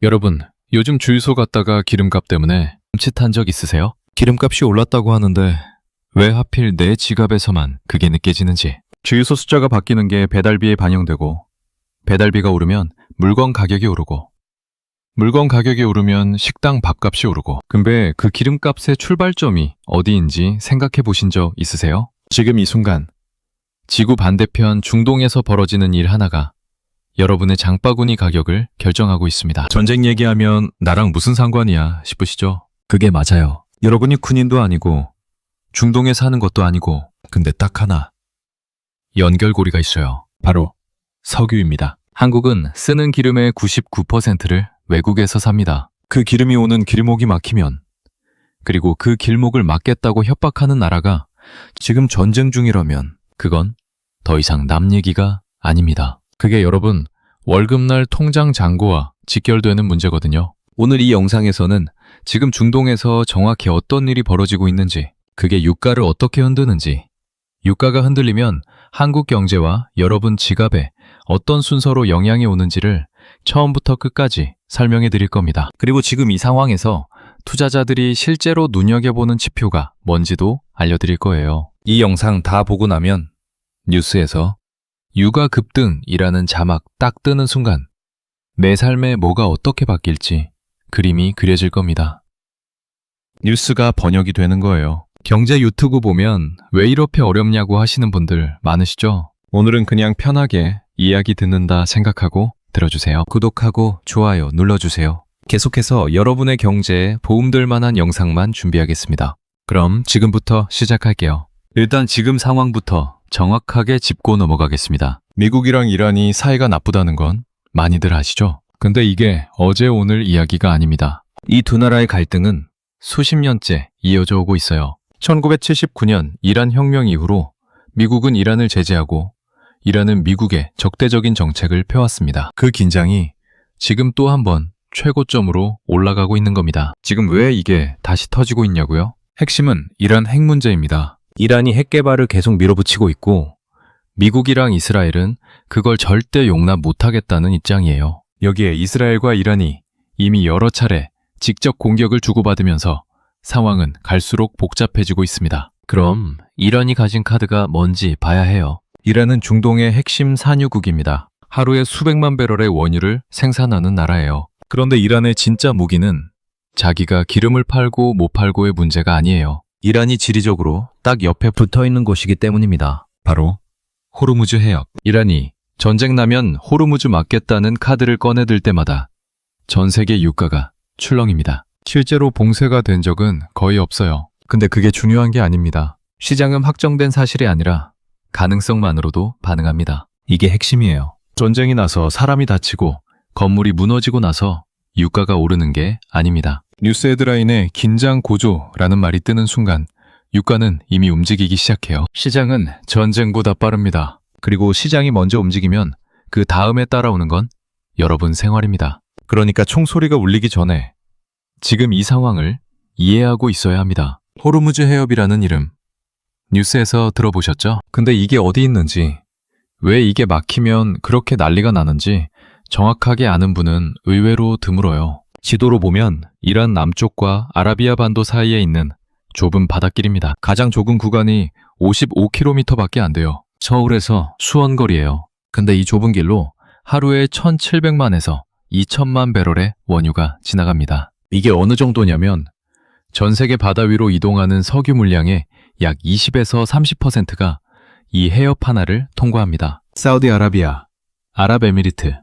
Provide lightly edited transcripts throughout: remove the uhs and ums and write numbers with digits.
여러분, 요즘 주유소 갔다가 기름값 때문에 멈칫한 적 있으세요? 기름값이 올랐다고 하는데 왜 하필 내 지갑에서만 그게 느껴지는지. 주유소 숫자가 바뀌는 게 배달비에 반영되고, 배달비가 오르면 물건 가격이 오르고, 물건 가격이 오르면 식당 밥값이 오르고. 근데 그 기름값의 출발점이 어디인지 생각해 보신 적 있으세요? 지금 이 순간 지구 반대편 중동에서 벌어지는 일 하나가 여러분의 장바구니 가격을 결정하고 있습니다. 전쟁 얘기하면 나랑 무슨 상관이야 싶으시죠? 그게 맞아요. 여러분이 군인도 아니고 중동에 사는 것도 아니고, 근데 딱 하나 연결고리가 있어요. 바로 석유입니다. 한국은 쓰는 기름의 99%를 외국에서 삽니다. 그 기름이 오는 길목이 막히면, 그리고 그 길목을 막겠다고 협박하는 나라가 지금 전쟁 중이라면 그건 더 이상 남 얘기가 아닙니다. 그게 여러분 월급날 통장 잔고와 직결되는 문제거든요. 오늘 이 영상에서는 지금 중동에서 정확히 어떤 일이 벌어지고 있는지, 그게 유가를 어떻게 흔드는지, 유가가 흔들리면 한국 경제와 여러분 지갑에 어떤 순서로 영향이 오는지를 처음부터 끝까지 설명해 드릴 겁니다. 그리고 지금 이 상황에서 투자자들이 실제로 눈여겨보는 지표가 뭔지도 알려드릴 거예요. 이 영상 다 보고 나면 뉴스에서 유가 급등이라는 자막 딱 뜨는 순간 내 삶에 뭐가 어떻게 바뀔지 그림이 그려질 겁니다. 뉴스가 번역이 되는 거예요. 경제 유튜브 보면 왜 이렇게 어렵냐고 하시는 분들 많으시죠? 오늘은 그냥 편하게 이야기 듣는다 생각하고 들어주세요. 구독하고 좋아요 눌러주세요. 계속해서 여러분의 경제에 도움될 만한 영상만 준비하겠습니다. 그럼 지금부터 시작할게요. 일단 지금 상황부터 정확하게 짚고 넘어가겠습니다. 미국이랑 이란이 사이가 나쁘다는 건 많이들 아시죠? 근데 이게 어제 오늘 이야기가 아닙니다. 이 두 나라의 갈등은 수십 년째 이어져 오고 있어요. 1979년 이란 혁명 이후로 미국은 이란을 제재하고 이란은 미국에 적대적인 정책을 펴왔습니다. 그 긴장이 지금 또 한 번 최고점으로 올라가고 있는 겁니다. 지금 왜 이게 다시 터지고 있냐고요? 핵심은 이란 핵 문제입니다. 이란이 핵 개발을 계속 밀어붙이고 있고 미국이랑 이스라엘은 그걸 절대 용납 못하겠다는 입장이에요. 여기에 이스라엘과 이란이 이미 여러 차례 직접 공격을 주고받으면서 상황은 갈수록 복잡해지고 있습니다. 그럼 이란이 가진 카드가 뭔지 봐야 해요. 이란은 중동의 핵심 산유국입니다. 하루에 수백만 배럴의 원유를 생산하는 나라예요. 그런데 이란의 진짜 무기는 자기가 기름을 팔고 못 팔고의 문제가 아니에요. 이란이 지리적으로 딱 옆에 붙어있는 곳이기 때문입니다. 바로 호르무즈 해협. 이란이 전쟁 나면 호르무즈 막겠다는 카드를 꺼내들 때마다 전 세계 유가가 출렁입니다. 실제로 봉쇄가 된 적은 거의 없어요. 근데 그게 중요한 게 아닙니다. 시장은 확정된 사실이 아니라 가능성만으로도 반응합니다. 이게 핵심이에요. 전쟁이 나서 사람이 다치고 건물이 무너지고 나서 유가가 오르는 게 아닙니다. 뉴스 헤드라인에 긴장 고조라는 말이 뜨는 순간 유가는 이미 움직이기 시작해요. 시장은 전쟁보다 빠릅니다. 그리고 시장이 먼저 움직이면 그 다음에 따라오는 건 여러분 생활입니다. 그러니까 총소리가 울리기 전에 지금 이 상황을 이해하고 있어야 합니다. 호르무즈 해협이라는 이름 뉴스에서 들어보셨죠? 근데 이게 어디 있는지, 왜 이게 막히면 그렇게 난리가 나는지 정확하게 아는 분은 의외로 드물어요. 지도로 보면 이란 남쪽과 아라비아 반도 사이에 있는 좁은 바닷길입니다. 가장 좁은 구간이 55km밖에 안 돼요. 서울에서 수원거리예요. 근데 이 좁은 길로 하루에 1,700만에서 2,000만 배럴의 원유가 지나갑니다. 이게 어느 정도냐면 전 세계 바다 위로 이동하는 석유 물량의 약 20에서 30%가 이 해협 하나를 통과합니다. 사우디아라비아, 아랍에미리트,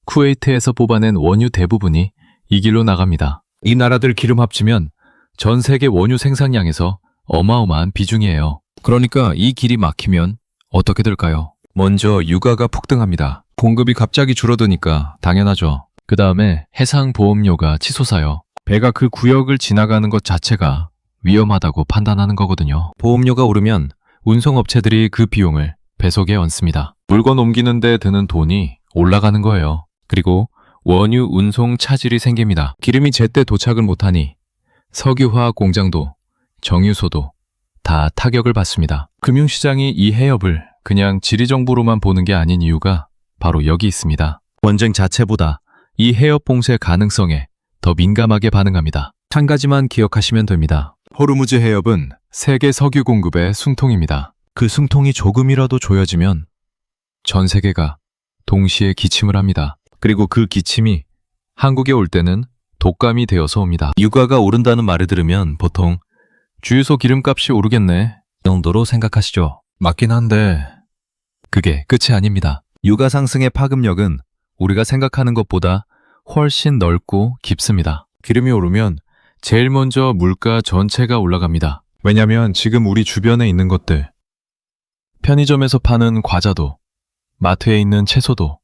쿠웨이트에서 뽑아낸 원유 대부분이 이 길로 나갑니다. 이 나라들 기름 합치면 전 세계 원유 생산량에서 어마어마한 비중이에요. 그러니까 이 길이 막히면 어떻게 될까요? 먼저 유가가 폭등합니다. 공급이 갑자기 줄어드니까 당연하죠. 그 다음에 해상보험료가 치솟아요. 배가 그 구역을 지나가는 것 자체가 위험하다고 판단하는 거거든요. 보험료가 오르면 운송업체들이 그 비용을 배속에 얹습니다. 물건 옮기는 데 드는 돈이 올라가는 거예요. 그리고 원유 운송 차질이 생깁니다. 기름이 제때 도착을 못하니 석유화학 공장도 정유소도 다 타격을 받습니다. 금융시장이 이 해협을 그냥 지리정보로만 보는 게 아닌 이유가 바로 여기 있습니다. 전쟁 자체보다 이 해협 봉쇄 가능성에 더 민감하게 반응합니다. 한 가지만 기억하시면 됩니다. 호르무즈 해협은 세계 석유 공급의 숨통입니다. 그 숨통이 조금이라도 조여지면 전 세계가 동시에 기침을 합니다. 그리고 그 기침이 한국에 올 때는 독감이 되어서 옵니다. 유가가 오른다는 말을 들으면 보통 주유소 기름값이 오르겠네 정도로 생각하시죠. 맞긴 한데 그게 끝이 아닙니다. 유가 상승의 파급력은 우리가 생각하는 것보다 훨씬 넓고 깊습니다. 기름이 오르면 제일 먼저 물가 전체가 올라갑니다. 왜냐면 지금 우리 주변에 있는 것들, 편의점에서 파는 과자도, 마트에 있는 채소도,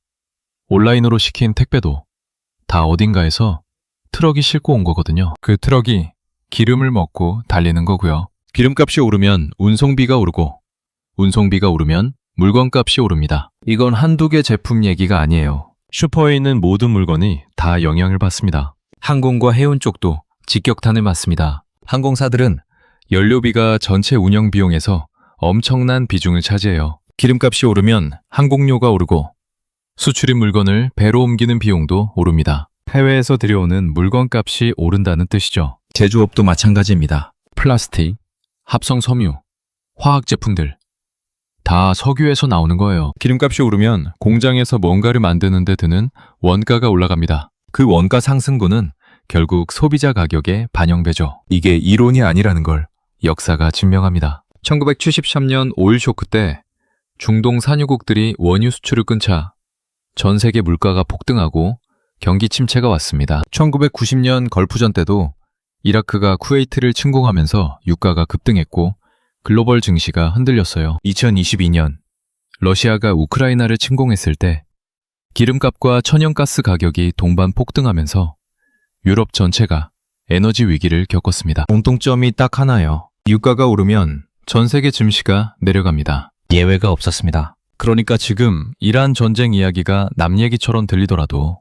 온라인으로 시킨 택배도 다 어딘가에서 트럭이 싣고 온 거거든요. 그 트럭이 기름을 먹고 달리는 거고요. 기름값이 오르면 운송비가 오르고, 운송비가 오르면 물건값이 오릅니다. 이건 한두 개 제품 얘기가 아니에요. 슈퍼에 있는 모든 물건이 다 영향을 받습니다. 항공과 해운 쪽도 직격탄을 맞습니다. 항공사들은 연료비가 전체 운영 비용에서 엄청난 비중을 차지해요. 기름값이 오르면 항공료가 오르고 수출인 물건을 배로 옮기는 비용도 오릅니다. 해외에서 들여오는 물건값이 오른다는 뜻이죠. 제조업도 마찬가지입니다. 플라스틱, 합성 섬유, 화학 제품들 다 석유에서 나오는 거예요. 기름값이 오르면 공장에서 뭔가를 만드는 데 드는 원가가 올라갑니다. 그 원가 상승분은 결국 소비자 가격에 반영되죠. 이게 이론이 아니라는 걸 역사가 증명합니다. 1973년 오일 쇼크 때 중동 산유국들이 원유 수출을 끊자 전 세계 물가가 폭등하고 경기 침체가 왔습니다. 1990년 걸프전 때도 이라크가 쿠웨이트를 침공하면서 유가가 급등했고 글로벌 증시가 흔들렸어요. 2022년 러시아가 우크라이나를 침공했을 때 기름값과 천연가스 가격이 동반 폭등하면서 유럽 전체가 에너지 위기를 겪었습니다. 공통점이 딱 하나예요. 유가가 오르면 전 세계 증시가 내려갑니다. 예외가 없었습니다. 그러니까 지금 이란 전쟁 이야기가 남 얘기처럼 들리더라도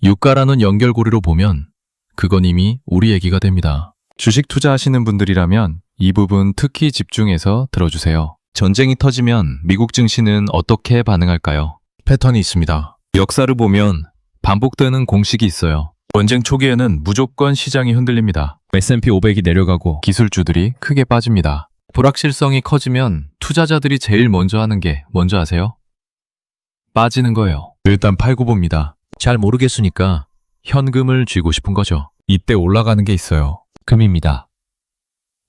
유가라는 연결고리로 보면 그건 이미 우리 얘기가 됩니다. 주식 투자하시는 분들이라면 이 부분 특히 집중해서 들어주세요. 전쟁이 터지면 미국 증시는 어떻게 반응할까요? 패턴이 있습니다. 역사를 보면 반복되는 공식이 있어요. 전쟁 초기에는 무조건 시장이 흔들립니다. S&P 500이 내려가고 기술주들이 크게 빠집니다. 불확실성이 커지면 투자자들이 제일 먼저 하는 게 뭔지 아세요? 빠지는 거예요. 일단 팔고 봅니다. 잘 모르겠으니까 현금을 쥐고 싶은 거죠. 이때 올라가는 게 있어요. 금입니다.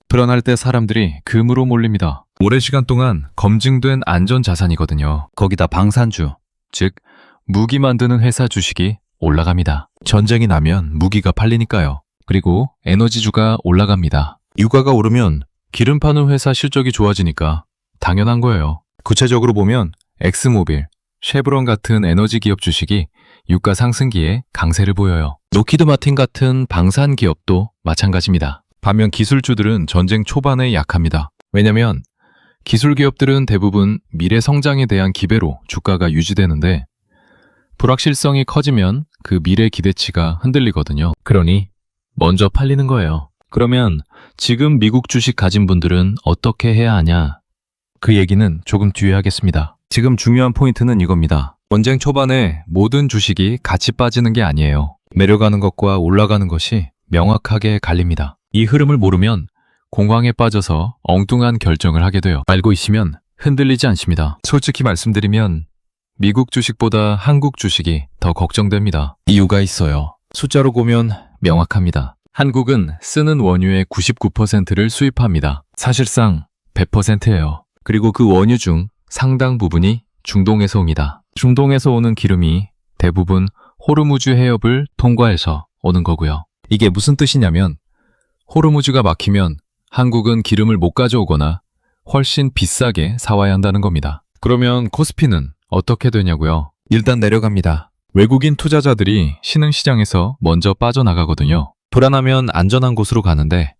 불안할 때 사람들이 금으로 몰립니다. 오랜 시간 동안 검증된 안전자산이거든요. 거기다 방산주, 즉 무기 만드는 회사 주식이 올라갑니다. 전쟁이 나면 무기가 팔리니까요. 그리고 에너지주가 올라갑니다. 유가가 오르면 기름 파는 회사 실적이 좋아지니까 당연한 거예요. 구체적으로 보면 엑스모빌, 쉐브론 같은 에너지 기업 주식이 유가 상승기에 강세를 보여요. 로키드 마틴 같은 방산 기업도 마찬가지입니다. 반면 기술주들은 전쟁 초반에 약합니다. 왜냐면 기술 기업들은 대부분 미래 성장에 대한 기대로 주가가 유지되는데 불확실성이 커지면 그 미래 기대치가 흔들리거든요. 그러니 먼저 팔리는 거예요. 그러면 지금 미국 주식 가진 분들은 어떻게 해야 하냐? 그 얘기는 조금 뒤에 하겠습니다. 지금 중요한 포인트는 이겁니다. 전쟁 초반에 모든 주식이 같이 빠지는 게 아니에요. 내려가는 것과 올라가는 것이 명확하게 갈립니다. 이 흐름을 모르면 공황에 빠져서 엉뚱한 결정을 하게 돼요. 알고 있으면 흔들리지 않습니다. 솔직히 말씀드리면 미국 주식보다 한국 주식이 더 걱정됩니다. 이유가 있어요. 숫자로 보면 명확합니다. 한국은 쓰는 원유의 99%를 수입합니다. 사실상 100%예요. 그리고 그 원유 중 상당 부분이 중동에서 옵니다. 중동에서 오는 기름이 대부분 호르무즈 해협을 통과해서 오는 거고요. 이게 무슨 뜻이냐면 호르무즈가 막히면 한국은 기름을 못 가져오거나 훨씬 비싸게 사와야 한다는 겁니다. 그러면 코스피는 어떻게 되냐고요? 일단 내려갑니다. 외국인 투자자들이 신흥시장에서 먼저 빠져나가거든요. 불안하면 안전한 곳으로 가는데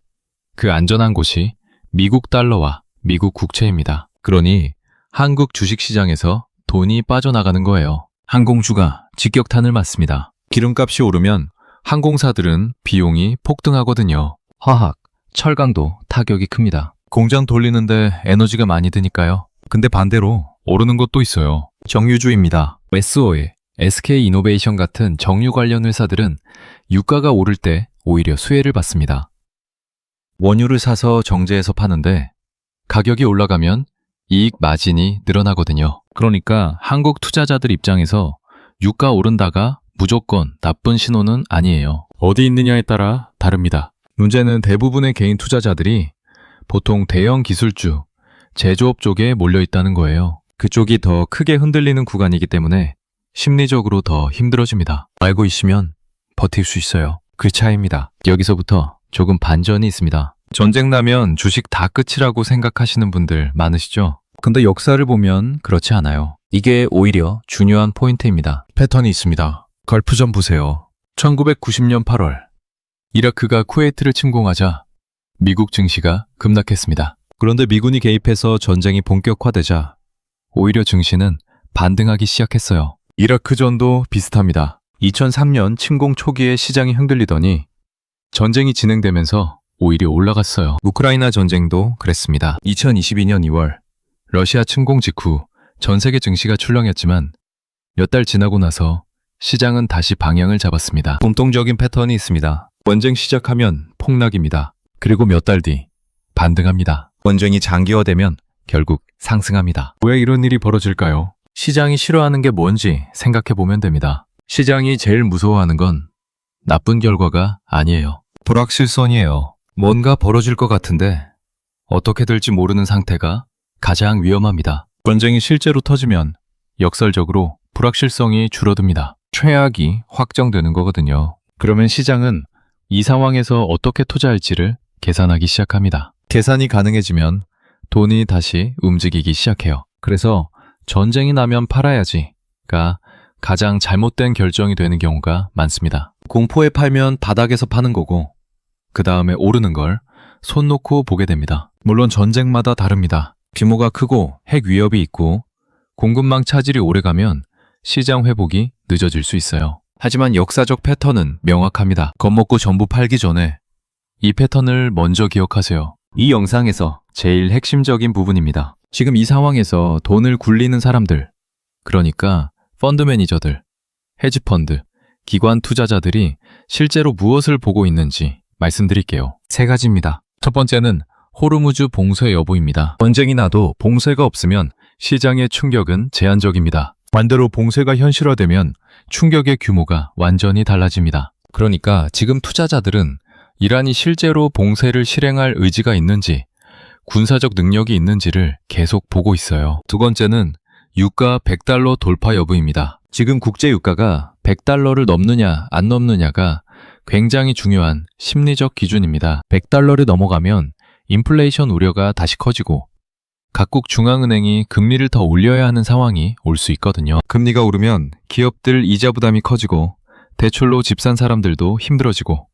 그 안전한 곳이 미국 달러와 미국 국채입니다. 그러니 한국 주식시장에서 돈이 빠져나가는 거예요. 항공주가 직격탄을 맞습니다. 기름값이 오르면 항공사들은 비용이 폭등하거든요. 화학, 철강도 타격이 큽니다. 공장 돌리는데 에너지가 많이 드니까요. 근데 반대로 오르는 것도 있어요. 정유주입니다. S-오일, SK이노베이션 같은 정유 관련 회사들은 유가가 오를 때 오히려 수혜를 받습니다. 원유를 사서 정제해서 파는데 가격이 올라가면 이익 마진이 늘어나거든요. 그러니까 한국 투자자들 입장에서 유가 오른다가 무조건 나쁜 신호는 아니에요. 어디 있느냐에 따라 다릅니다. 문제는 대부분의 개인 투자자들이 보통 대형 기술주, 제조업 쪽에 몰려 있다는 거예요. 그쪽이 더 크게 흔들리는 구간이기 때문에 심리적으로 더 힘들어집니다. 알고 있으면 버틸 수 있어요. 그 차이입니다. 여기서부터 조금 반전이 있습니다. 전쟁 나면 주식 다 끝이라고 생각하시는 분들 많으시죠? 근데 역사를 보면 그렇지 않아요. 이게 오히려 중요한 포인트입니다. 패턴이 있습니다. 걸프전 보세요. 1990년 8월 이라크가 쿠웨이트를 침공하자 미국 증시가 급락했습니다. 그런데 미군이 개입해서 전쟁이 본격화되자 오히려 증시는 반등하기 시작했어요. 이라크전도 비슷합니다. 2003년 침공 초기에 시장이 흔들리더니 전쟁이 진행되면서 오히려 올라갔어요. 우크라이나 전쟁도 그랬습니다. 2022년 2월 러시아 침공 직후 전 세계 증시가 출렁였지만 몇 달 지나고 나서 시장은 다시 방향을 잡았습니다. 공통적인 패턴이 있습니다. 전쟁 시작하면 폭락입니다. 그리고 몇 달 뒤 반등합니다. 전쟁이 장기화되면 결국 상승합니다. 왜 이런 일이 벌어질까요? 시장이 싫어하는 게 뭔지 생각해 보면 됩니다. 시장이 제일 무서워하는 건 나쁜 결과가 아니에요. 불확실성이에요. 뭔가 벌어질 것 같은데 어떻게 될지 모르는 상태가 가장 위험합니다. 전쟁이 실제로 터지면 역설적으로 불확실성이 줄어듭니다. 최악이 확정되는 거거든요. 그러면 시장은 이 상황에서 어떻게 투자할지를 계산하기 시작합니다. 계산이 가능해지면 돈이 다시 움직이기 시작해요. 그래서 전쟁이 나면 팔아야지가 가장 잘못된 결정이 되는 경우가 많습니다. 공포에 팔면 바닥에서 파는 거고 그 다음에 오르는 걸 손 놓고 보게 됩니다. 물론 전쟁마다 다릅니다. 규모가 크고 핵 위협이 있고 공급망 차질이 오래가면 시장 회복이 늦어질 수 있어요. 하지만 역사적 패턴은 명확합니다. 겁먹고 전부 팔기 전에 이 패턴을 먼저 기억하세요. 이 영상에서 제일 핵심적인 부분입니다. 지금 이 상황에서 돈을 굴리는 사람들, 그러니까 펀드 매니저들, 헤지펀드, 기관 투자자들이 실제로 무엇을 보고 있는지 말씀드릴게요. 세 가지입니다. 첫 번째는 호르무즈 봉쇄 여부입니다. 전쟁이 나도 봉쇄가 없으면 시장의 충격은 제한적입니다. 반대로 봉쇄가 현실화되면 충격의 규모가 완전히 달라집니다. 그러니까 지금 투자자들은 이란이 실제로 봉쇄를 실행할 의지가 있는지, 군사적 능력이 있는지를 계속 보고 있어요. 두 번째는 유가 100달러 돌파 여부입니다. 지금 국제 유가가 100달러를 넘느냐 안 넘느냐가 굉장히 중요한 심리적 기준입니다. 100달러를 넘어가면 인플레이션 우려가 다시 커지고 각국 중앙은행이 금리를 더 올려야 하는 상황이 올 수 있거든요. 금리가 오르면 기업들 이자 부담이 커지고 대출로 집 산 사람들도 힘들어지고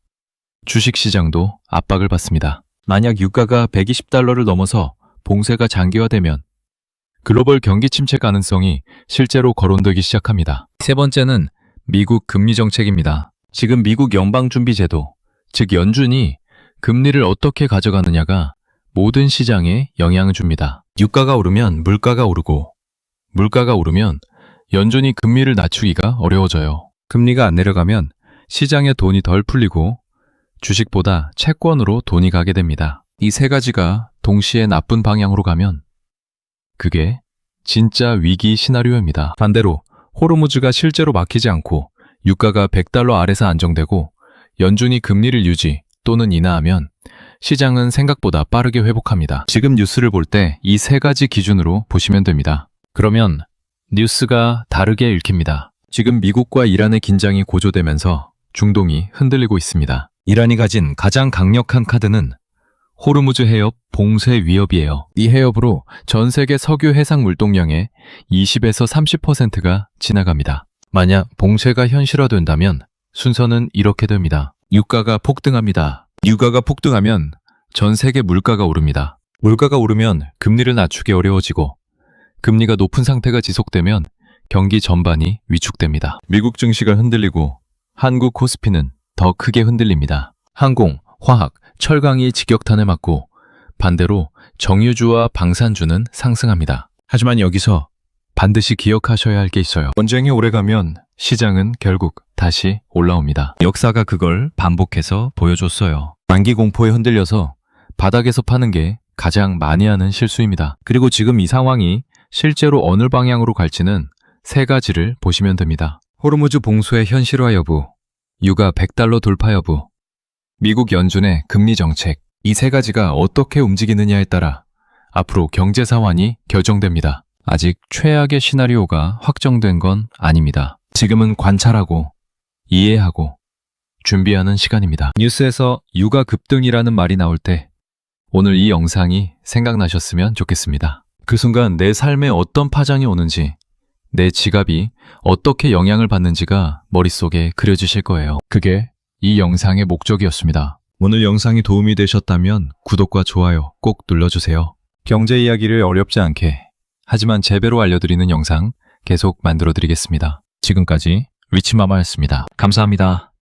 주식시장도 압박을 받습니다. 만약 유가가 120달러를 넘어서 봉쇄가 장기화되면 글로벌 경기 침체 가능성이 실제로 거론되기 시작합니다. 세 번째는 미국 금리 정책입니다. 지금 미국 연방준비제도, 즉 연준이 금리를 어떻게 가져가느냐가 모든 시장에 영향을 줍니다. 유가가 오르면 물가가 오르고 물가가 오르면 연준이 금리를 낮추기가 어려워져요. 금리가 안 내려가면 시장에 돈이 덜 풀리고 주식보다 채권으로 돈이 가게 됩니다. 이 세 가지가 동시에 나쁜 방향으로 가면 그게 진짜 위기 시나리오입니다. 반대로 호르무즈가 실제로 막히지 않고 유가가 100달러 아래서 안정되고 연준이 금리를 유지 또는 인하하면 시장은 생각보다 빠르게 회복합니다. 지금 뉴스를 볼 때 이 세 가지 기준으로 보시면 됩니다. 그러면 뉴스가 다르게 읽힙니다. 지금 미국과 이란의 긴장이 고조되면서 중동이 흔들리고 있습니다. 이란이 가진 가장 강력한 카드는 호르무즈 해협 봉쇄 위협이에요. 이 해협으로 전 세계 석유 해상 물동량의 20에서 30%가 지나갑니다. 만약 봉쇄가 현실화된다면 순서는 이렇게 됩니다. 유가가 폭등합니다. 유가가 폭등하면 전 세계 물가가 오릅니다. 물가가 오르면 금리를 낮추기 어려워지고 금리가 높은 상태가 지속되면 경기 전반이 위축됩니다. 미국 증시가 흔들리고 한국 코스피는 더 크게 흔들립니다. 항공, 화학, 철강이 직격탄을 맞고 반대로 정유주와 방산주는 상승합니다. 하지만 여기서 반드시 기억하셔야 할 게 있어요. 전쟁이 오래가면 시장은 결국 다시 올라옵니다. 역사가 그걸 반복해서 보여줬어요. 만기 공포에 흔들려서 바닥에서 파는 게 가장 많이 하는 실수입니다. 그리고 지금 이 상황이 실제로 어느 방향으로 갈지는 세 가지를 보시면 됩니다. 호르무즈 봉쇄의 현실화 여부, 유가 100달러 돌파 여부, 미국 연준의 금리 정책, 이 세 가지가 어떻게 움직이느냐에 따라 앞으로 경제 상황이 결정됩니다. 아직 최악의 시나리오가 확정된 건 아닙니다. 지금은 관찰하고 이해하고 준비하는 시간입니다. 뉴스에서 유가 급등이라는 말이 나올 때 오늘 이 영상이 생각나셨으면 좋겠습니다. 그 순간 내 삶에 어떤 파장이 오는지, 내 지갑이 어떻게 영향을 받는지가 머릿속에 그려지실 거예요. 그게 이 영상의 목적이었습니다. 오늘 영상이 도움이 되셨다면 구독과 좋아요 꼭 눌러주세요. 경제 이야기를 어렵지 않게 하지만 제대로 알려드리는 영상 계속 만들어 드리겠습니다. 지금까지 리치마마였습니다. 감사합니다.